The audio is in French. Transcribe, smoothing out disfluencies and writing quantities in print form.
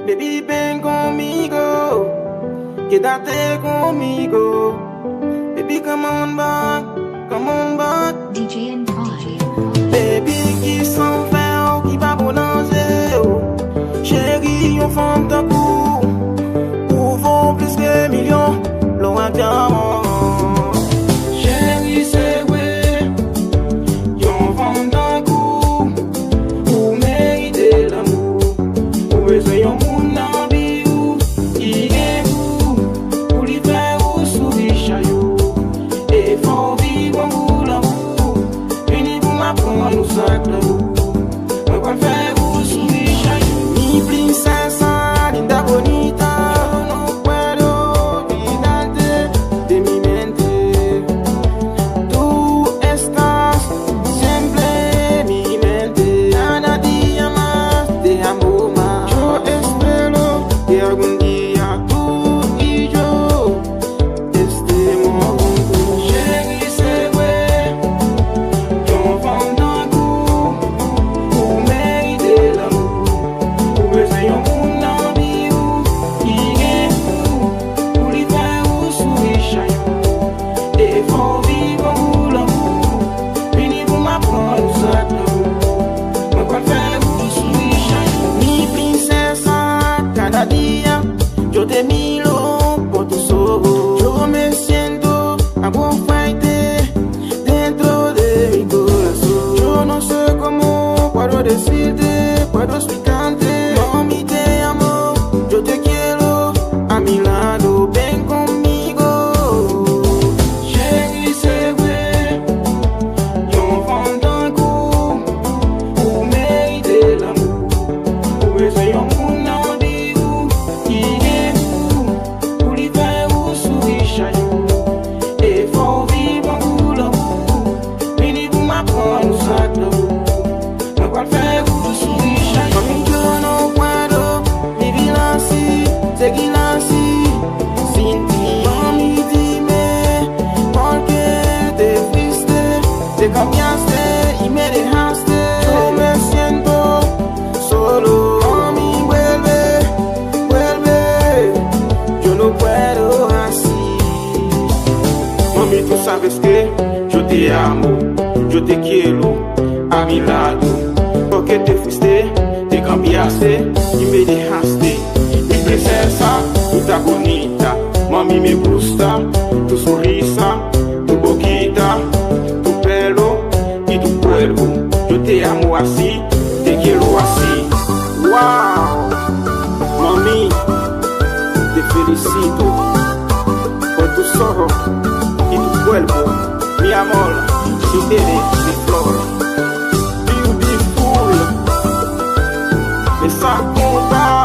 Baby, ven conmigo, quédate conmigo. Baby, come on back, come on back. DJ and Baby, qui s'en fait, qui va boulanger. Chérie, on femme ta coup. Ouvrons plus que millions, loin d'amour. Chérie, c'est vrai, on femme ta coup. Pour mériter l'amour, pour besoin d'un monde en vie, qui est vous, pour lui faire ou sourire chaillot. Et faut vivre pour l'amour, unis pour m'apprendre nous sacres. Moi, quoi faire ou sourire chaillot. Mi princesa, linda bonita. Yo te miro por tus ojos, yo me siento agua fuerte dentro de mi corazón. Yo no sé cómo puedo decirte, puedo explicarte. Mami, te amo, yo te quiero a mi lado, ven conmigo. Chérie, c'est vrai, yo prends d'un coup pour mériter l'amour, pour besoin d'un monde en vie qui est vous, pour lui faire ou sourire chaillot. Et faut vivre pour l'amour, venez vous m'apprendre nous sacres. Mais quoi faire ou sourire chaillot. Mami, yo no puedo vivir así, seguir así, sin ti. Mami, dime, ¿por qué te fuiste? Te cambiaste y me dejaste. Yo me siento solo. Mami, vuelve, vuelve. Yo no puedo así. Mami, tú sabes que yo te amo, yo te quiero a mi lado. ¿Por qué te fuiste? Te cambiaste y me dejaste. Mi princesa, tú estás bonita. Mami, me gusta tu sonrisa, tu boquita, tu pelo y tu cuerpo. Yo te amo así, te quiero así. ¡Wow! Mami, te felicito por tus ojos y tu cuerpo. Mi amor, si tienes mi flor. Beautiful, esa copa.